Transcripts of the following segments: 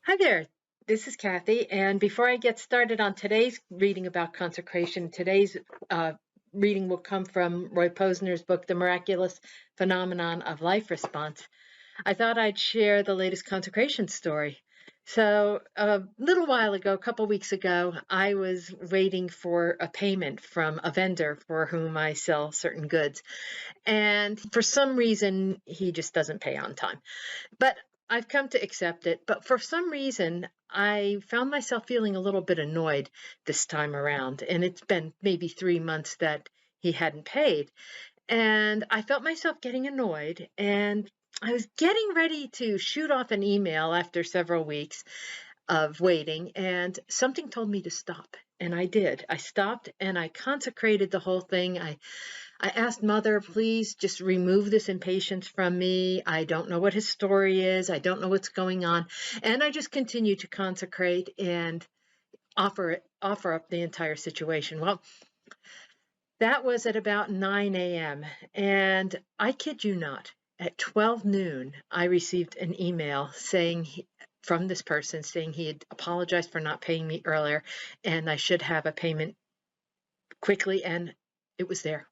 Hi there, this is Kathy, and before I get started on today's reading about consecration, today's uh, reading will come from Roy Posner's book, The Miraculous Phenomenon of Life Response. I thought I'd share the latest consecration story. So, a little while ago, a couple weeks ago, I was waiting for a payment from a vendor for whom I sell certain goods. And for some reason, he just doesn't pay on time. But I've come to accept it. But for some reason, I found myself feeling a little bit annoyed this time around. And it's been maybe 3 months that he hadn't paid. And I felt myself getting annoyed. And I was getting ready to shoot off an email after several weeks of waiting, and something told me to stop. And I did. I stopped and I consecrated the whole thing. I asked Mother, please just remove this impatience from me. I don't know what his story is. I don't know what's going on. And I just continued to consecrate and offer up the entire situation. Well, that was at about 9 a.m. And I kid you not, at 12 noon, I received an email from this person saying he had apologized for not paying me earlier and I should have a payment quickly. And it was there.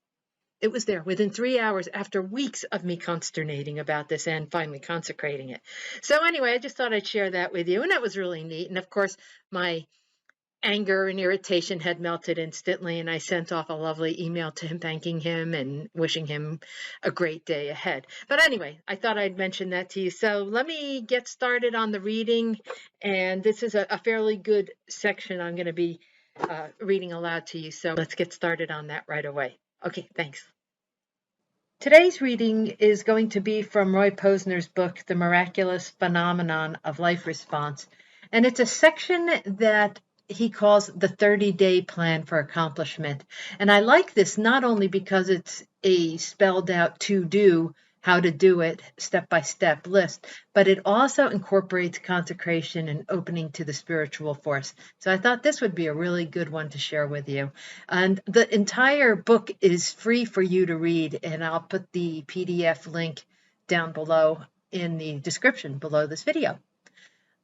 It was there within 3 hours after weeks of me consternating about this and finally consecrating it. So anyway, I just thought I'd share that with you. And that was really neat. And of course, my anger and irritation had melted instantly. And I sent off a lovely email to him, thanking him and wishing him a great day ahead. But anyway, I thought I'd mention that to you. So let me get started on the reading. And this is a fairly good section I'm going to be reading aloud to you. So let's get started on that right away. Okay, thanks. Today's reading is going to be from Roy Posner's book, The Miraculous Phenomenon of Life Response. And it's a section that he calls the 30-day plan for accomplishment. And I like this not only because it's a spelled out to-do, how to do it, step-by-step list, but it also incorporates consecration and opening to the spiritual force. So I thought this would be a really good one to share with you. And the entire book is free for you to read, and I'll put the PDF link down below in the description below this video.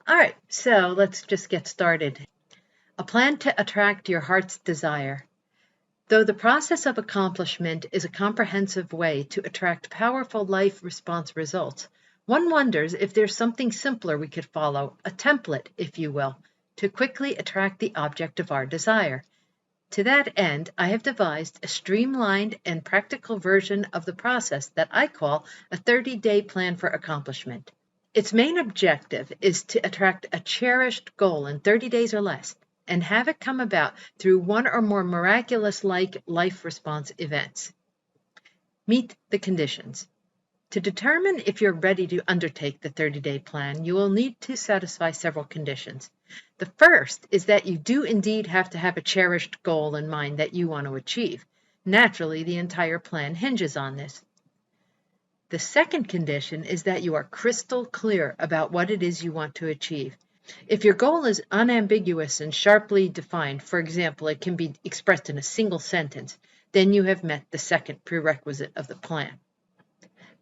All right, so let's just get started. A plan to attract your heart's desire. Though the process of accomplishment is a comprehensive way to attract powerful life response results, one wonders if there's something simpler we could follow, a template, if you will, to quickly attract the object of our desire. To that end, I have devised a streamlined and practical version of the process that I call a 30-day plan for accomplishment. Its main objective is to attract a cherished goal in 30 days or less, and have it come about through one or more miraculous-like life response events. Meet the conditions. To determine if you're ready to undertake the 30-day plan, you will need to satisfy several conditions. The first is that you do indeed have to have a cherished goal in mind that you want to achieve. Naturally, the entire plan hinges on this. The second condition is that you are crystal clear about what it is you want to achieve. If your goal is unambiguous and sharply defined, for example, it can be expressed in a single sentence, then you have met the second prerequisite of the plan.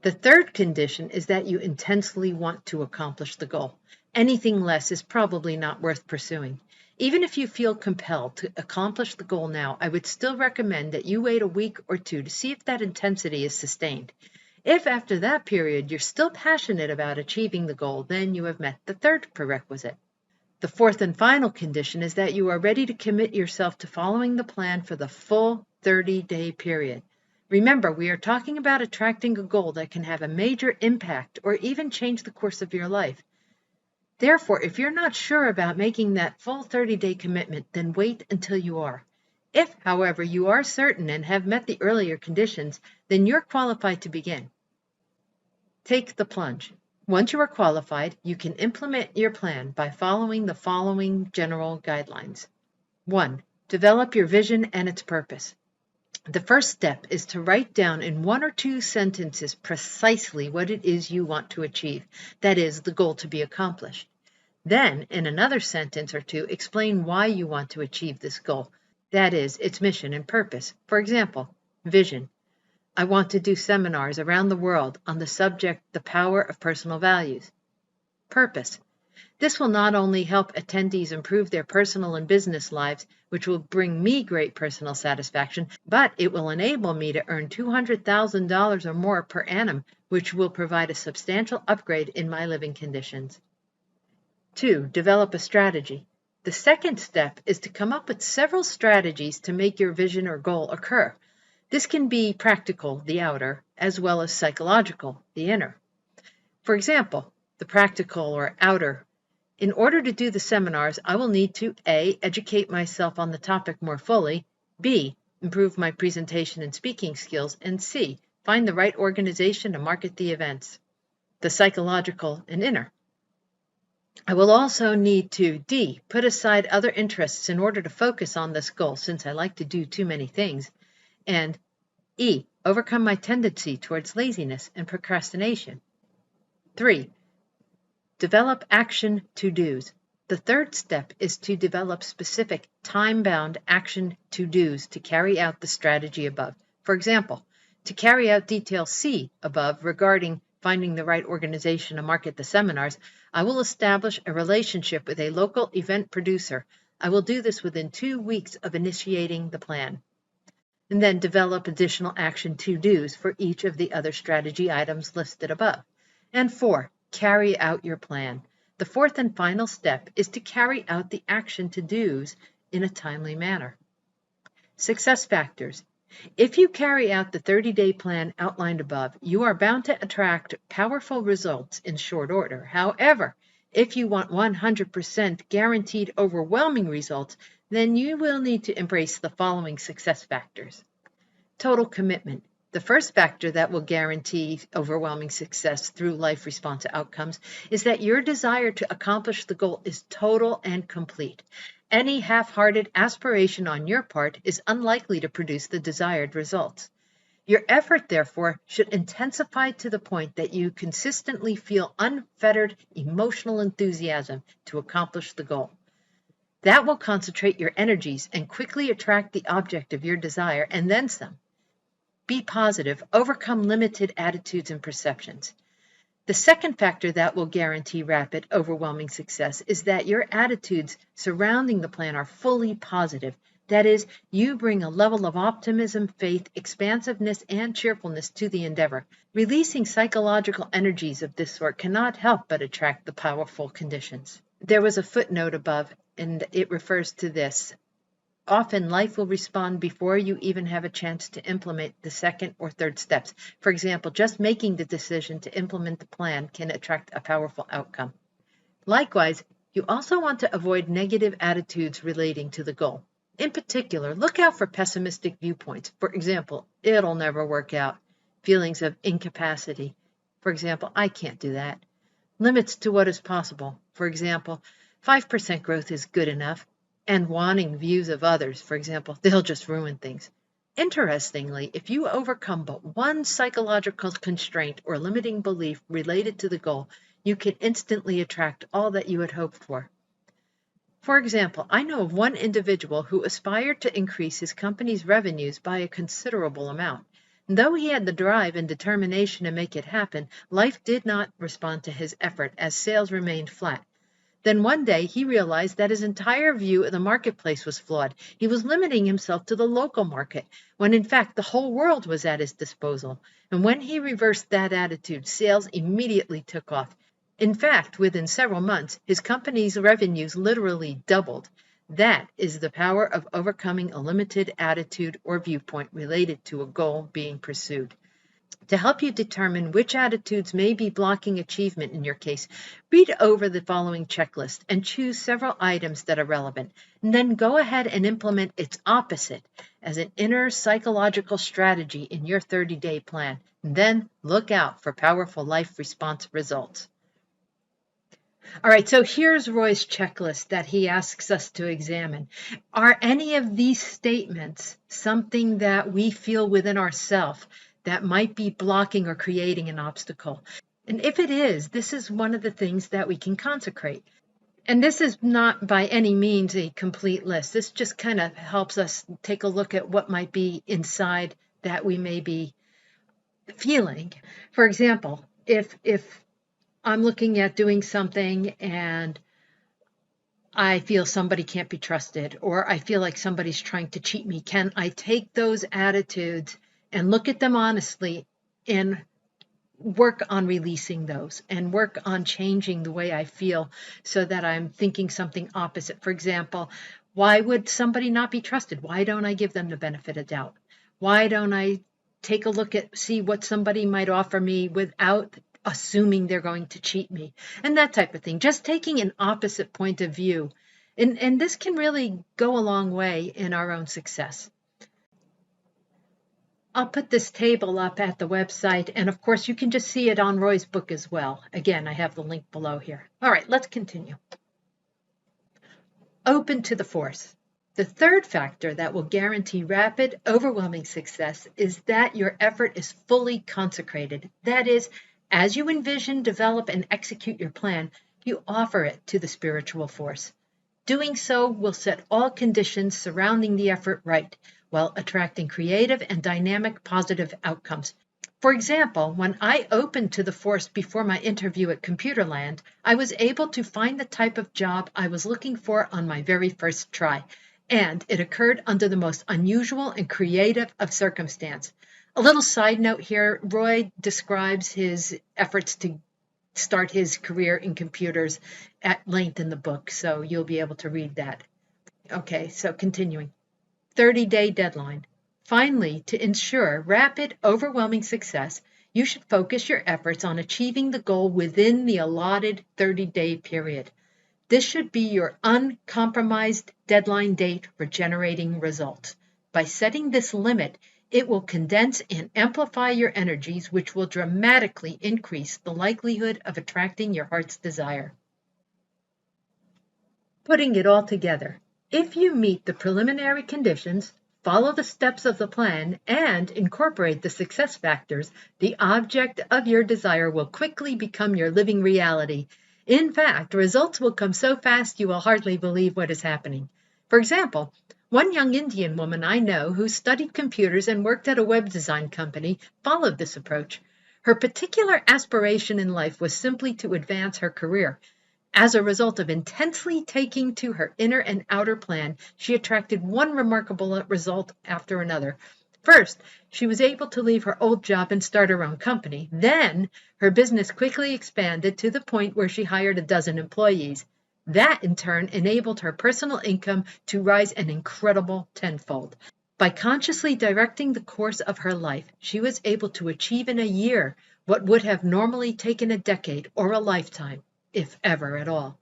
The third condition is that you intensely want to accomplish the goal. Anything less is probably not worth pursuing. Even if you feel compelled to accomplish the goal now, I would still recommend that you wait a week or two to see if that intensity is sustained. If after that period you're still passionate about achieving the goal, then you have met the third prerequisite. The fourth and final condition is that you are ready to commit yourself to following the plan for the full 30-day period. Remember, we are talking about attracting a goal that can have a major impact or even change the course of your life. Therefore, if you're not sure about making that full 30-day commitment, then wait until you are. If, however, you are certain and have met the earlier conditions, then you're qualified to begin. Take the plunge. Once you are qualified, you can implement your plan by following the following general guidelines. 1. Develop your vision and its purpose. The first step is to write down in 1 or 2 sentences precisely what it is you want to achieve, that is, the goal to be accomplished. Then, in another sentence or 2, explain why you want to achieve this goal, that is, its mission and purpose. For example, vision. I want to do seminars around the world on the subject, the power of personal values. Purpose. This will not only help attendees improve their personal and business lives, which will bring me great personal satisfaction, but it will enable me to earn $200,000 or more per annum, which will provide a substantial upgrade in my living conditions. 2. Develop a strategy. The second step is to come up with several strategies to make your vision or goal occur. This can be practical, the outer, as well as psychological, the inner. For example, the practical or outer. In order to do the seminars, I will need to A. Educate myself on the topic more fully, B. Improve my presentation and speaking skills, and C. Find the right organization to market the events. The psychological and inner. I will also need to D. Put aside other interests in order to focus on this goal, since I like to do too many things, and E. Overcome my tendency towards laziness and procrastination. 3. Develop action to-dos. The third step is to develop specific time-bound action to-dos to carry out the strategy above. For example, to carry out detail C above regarding finding the right organization to market the seminars, I will establish a relationship with a local event producer. I will do this within 2 weeks of initiating the plan. And then develop additional action to-dos for each of the other strategy items listed above. And 4. Carry out your plan. The fourth and final step is to carry out the action to-dos in a timely manner. Success factors. If you carry out the 30-day plan outlined above, you are bound to attract powerful results in short order. However, if you want 100% guaranteed overwhelming results, then you will need to embrace the following success factors. Total commitment. The first factor that will guarantee overwhelming success through life response outcomes is that your desire to accomplish the goal is total and complete. Any half-hearted aspiration on your part is unlikely to produce the desired results. Your effort, therefore, should intensify to the point that you consistently feel unfettered emotional enthusiasm to accomplish the goal. That will concentrate your energies and quickly attract the object of your desire and then some. Be positive, overcome limited attitudes and perceptions. The second factor that will guarantee rapid, overwhelming success is that your attitudes surrounding the plan are fully positive. That is, you bring a level of optimism, faith, expansiveness, and cheerfulness to the endeavor. Releasing psychological energies of this sort cannot help but attract the powerful conditions. There was a footnote above, and it refers to this. Often life will respond before you even have a chance to implement the second or third steps. For example, just making the decision to implement the plan can attract a powerful outcome. Likewise, you also want to avoid negative attitudes relating to the goal. In particular, look out for pessimistic viewpoints. For example, it'll never work out. Feelings of incapacity. For example, I can't do that. Limits to what is possible. For example, 5% growth is good enough. And wanting views of others, for example, they'll just ruin things. Interestingly, if you overcome but one psychological constraint or limiting belief related to the goal, you can instantly attract all that you had hoped for. For example, I know of one individual who aspired to increase his company's revenues by a considerable amount. Though he had the drive and determination to make it happen, life did not respond to his effort as sales remained flat. Then one day he realized that his entire view of the marketplace was flawed. He was limiting himself to the local market, when in fact the whole world was at his disposal. And when he reversed that attitude, sales immediately took off. In fact, within several months, his company's revenues literally doubled. That is the power of overcoming a limited attitude or viewpoint related to a goal being pursued. To help you determine which attitudes may be blocking achievement in your case, read over the following checklist and choose several items that are relevant, and then go ahead and implement its opposite as an inner psychological strategy in your 30-day plan. And then look out for powerful life response results. All right, so here's Roy's checklist that he asks us to examine. Are any of these statements something that we feel within ourselves that might be blocking or creating an obstacle? And if it is, this is one of the things that we can consecrate. And this is not by any means a complete list. This just kind of helps us take a look at what might be inside that we may be feeling. For example, if I'm looking at doing something and I feel somebody can't be trusted, or I feel like somebody's trying to cheat me. Can I take those attitudes and look at them honestly and work on releasing those and work on changing the way I feel so that I'm thinking something opposite? For example, why would somebody not be trusted? Why don't I give them the benefit of doubt? Why don't I take a look at, see what somebody might offer me without assuming they're going to cheat me? And that type of thing. Just taking an opposite point of view. And this can really go a long way in our own success. I'll put this table up at the website, and of course you can just see it on Roy's book as well. Again, I have the link below here. All right, let's continue. Open to the force. The third factor that will guarantee rapid, overwhelming success is that your effort is fully consecrated. That is, as you envision, develop, and execute your plan, you offer it to the spiritual force. Doing so will set all conditions surrounding the effort right, while attracting creative and dynamic positive outcomes. For example, when I opened to the force before my interview at Computerland, I was able to find the type of job I was looking for on my very first try, and it occurred under the most unusual and creative of circumstance. A little side note here, Roy describes his efforts to start his career in computers at length in the book, so you'll be able to read that. Okay, so continuing. 30-day deadline. Finally, to ensure rapid, overwhelming success, you should focus your efforts on achieving the goal within the allotted 30-day period. This should be your uncompromised deadline date for generating results. By setting this limit, it will condense and amplify your energies, which will dramatically increase the likelihood of attracting your heart's desire. Putting it all together. If you meet the preliminary conditions, follow the steps of the plan, and incorporate the success factors, the object of your desire will quickly become your living reality. In fact, results will come so fast you will hardly believe what is happening. For example, one young Indian woman I know who studied computers and worked at a web design company followed this approach. Her particular aspiration in life was simply to advance her career. As a result of intensely taking to her inner and outer plan, she attracted one remarkable result after another. First, she was able to leave her old job and start her own company. Then, her business quickly expanded to the point where she hired a dozen employees. That, in turn, enabled her personal income to rise an incredible tenfold. By consciously directing the course of her life, she was able to achieve in a year what would have normally taken a decade or a lifetime, if ever at all.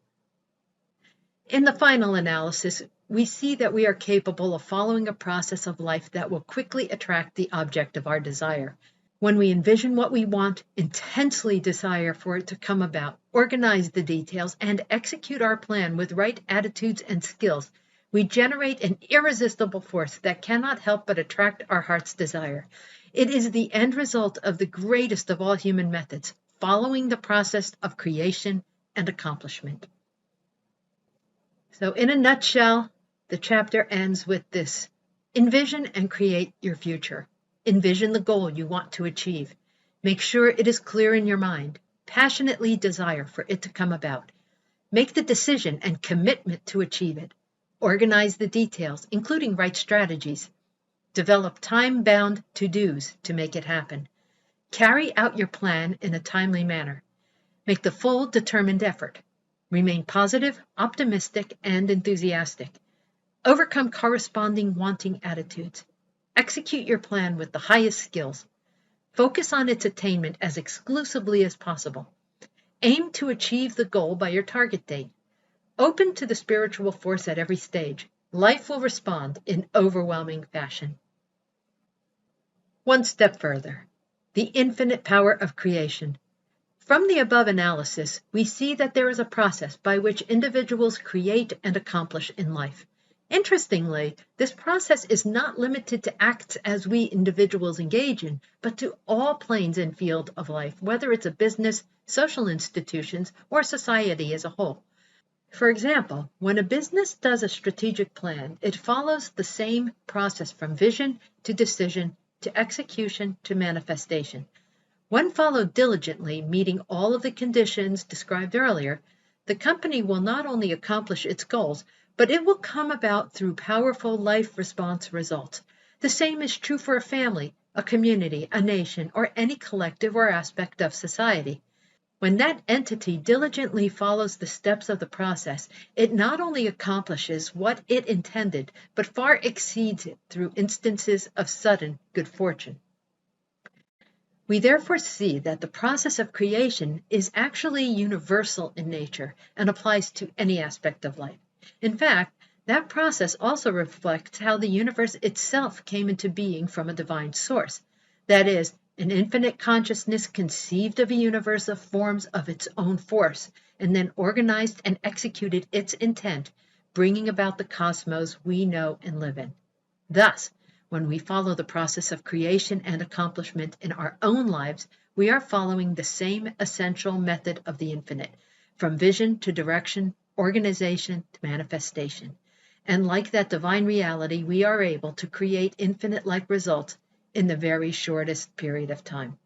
In the final analysis, we see that we are capable of following a process of life that will quickly attract the object of our desire. When we envision what we want, intensely desire for it to come about, organize the details, and execute our plan with right attitudes and skills, we generate an irresistible force that cannot help but attract our heart's desire. It is the end result of the greatest of all human methods, following the process of creation and accomplishment. So in a nutshell, the chapter ends with this: envision and create your future. Envision the goal you want to achieve. Make sure it is clear in your mind. Passionately desire for it to come about. Make the decision and commitment to achieve it. Organize the details, including right strategies. Develop time-bound to-dos to make it happen. Carry out your plan in a timely manner. Make the full determined effort. Remain positive, optimistic, and enthusiastic. Overcome corresponding wanting attitudes. Execute your plan with the highest skills. Focus on its attainment as exclusively as possible. Aim to achieve the goal by your target date. Open to the spiritual force at every stage. Life will respond in overwhelming fashion. One step further. The infinite power of creation. From the above analysis, we see that there is a process by which individuals create and accomplish in life. Interestingly, this process is not limited to acts as we individuals engage in, but to all planes and fields of life, whether it's a business, social institutions, or society as a whole. For example, when a business does a strategic plan, it follows the same process from vision to decision to execution to manifestation. When followed diligently, meeting all of the conditions described earlier, the company will not only accomplish its goals, but it will come about through powerful life response results. The same is true for a family, a community, a nation, or any collective or aspect of society. When that entity diligently follows the steps of the process, it not only accomplishes what it intended, but far exceeds it through instances of sudden good fortune. We therefore see that the process of creation is actually universal in nature and applies to any aspect of life. In fact, that process also reflects how the universe itself came into being from a divine source. That is, an infinite consciousness conceived of a universe of forms of its own force, and then organized and executed its intent, bringing about the cosmos we know and live in. Thus, when we follow the process of creation and accomplishment in our own lives, we are following the same essential method of the infinite, from vision to direction, organization to manifestation. And like that divine reality, we are able to create infinite-like results in the very shortest period of time.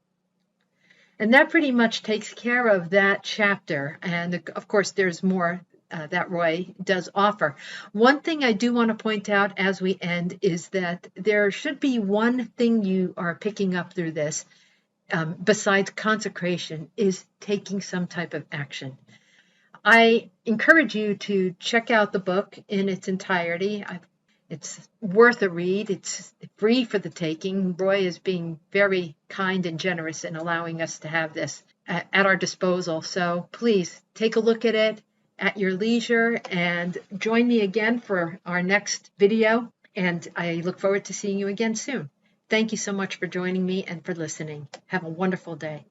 And that pretty much takes care of that chapter. And of course, there's more that Roy does offer. One thing I do want to point out as we end is that there should be one thing you are picking up through this, besides consecration, is taking some type of action. I encourage you to check out the book in its entirety. It's worth a read. It's free for the taking. Roy is being very kind and generous in allowing us to have this at our disposal. So please take a look at it at your leisure and join me again for our next video. And I look forward to seeing you again soon. Thank you so much for joining me and for listening. Have a wonderful day.